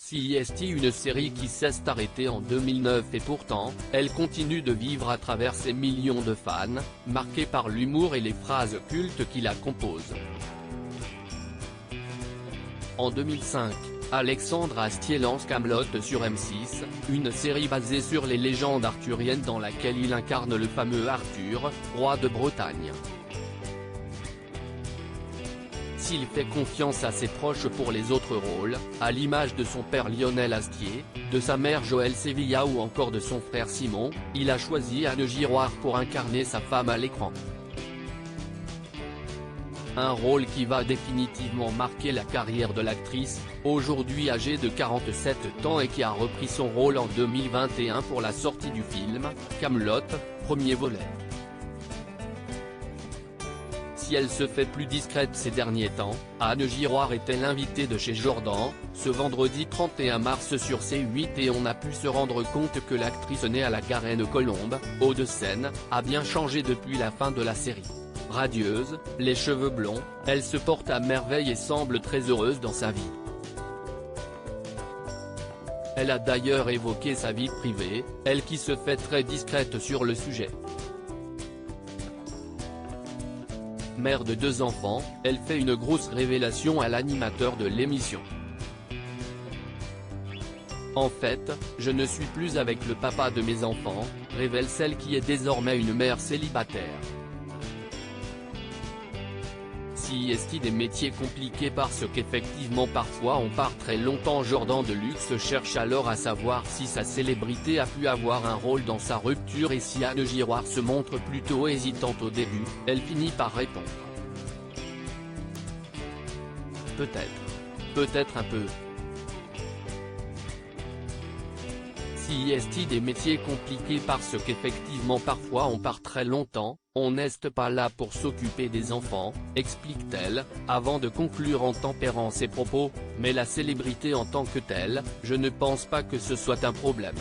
CIST, une série qui s'est arrêtée en 2009 et pourtant, elle continue de vivre à travers ses millions de fans, marqués par l'humour et les phrases cultes qui la composent. En 2005, Alexandre Astier lance Kaamelott sur M6, une série basée sur les légendes arthuriennes dans laquelle il incarne le fameux Arthur, roi de Bretagne. S'il fait confiance à ses proches pour les autres rôles, à l'image de son père Lionel Astier, de sa mère Joëlle Sevilla ou encore de son frère Simon, il a choisi Anne Giroir pour incarner sa femme à l'écran. Un rôle qui va définitivement marquer la carrière de l'actrice, aujourd'hui âgée de 47 ans et qui a repris son rôle en 2021 pour la sortie du film, Kaamelott, premier volet. Si elle se fait plus discrète ces derniers temps, Anne Giroir était l'invitée de chez Jordan, ce vendredi 31 mars sur C8 et on a pu se rendre compte que l'actrice née à la Garenne-Colombes, Hauts-de-Seine, a bien changé depuis la fin de la série. Radieuse, les cheveux blonds, elle se porte à merveille et semble très heureuse dans sa vie. Elle a d'ailleurs évoqué sa vie privée, elle qui se fait très discrète sur le sujet. Mère de 2 enfants, elle fait une grosse révélation à l'animateur de l'émission. En fait, je ne suis plus avec le papa de mes enfants, révèle celle qui est désormais une mère célibataire. CIST, des métiers compliqués parce qu'effectivement parfois on part très longtemps. Jordan de Luxe cherche alors à savoir si sa célébrité a pu avoir un rôle dans sa rupture et si Anne Giroir se montre plutôt hésitante au début, elle finit par répondre. Peut-être un peu. CIST, des métiers compliqués parce qu'effectivement parfois on part très longtemps, on n'est pas là pour s'occuper des enfants, explique-t-elle, avant de conclure en tempérant ses propos, mais la célébrité en tant que telle, je ne pense pas que ce soit un problème.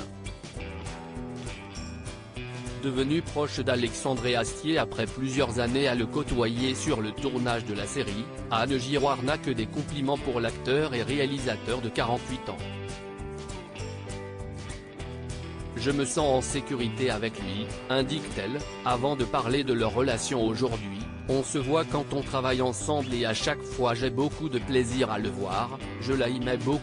Devenue proche d'Alexandre Astier après plusieurs années à le côtoyer sur le tournage de la série, Anne Giroir n'a que des compliments pour l'acteur et réalisateur de 48 ans. Je me sens en sécurité avec lui, indique-t-elle, avant de parler de leur relation aujourd'hui. On se voit quand on travaille ensemble et à chaque fois j'ai beaucoup de plaisir à le voir, je l'aimais beaucoup.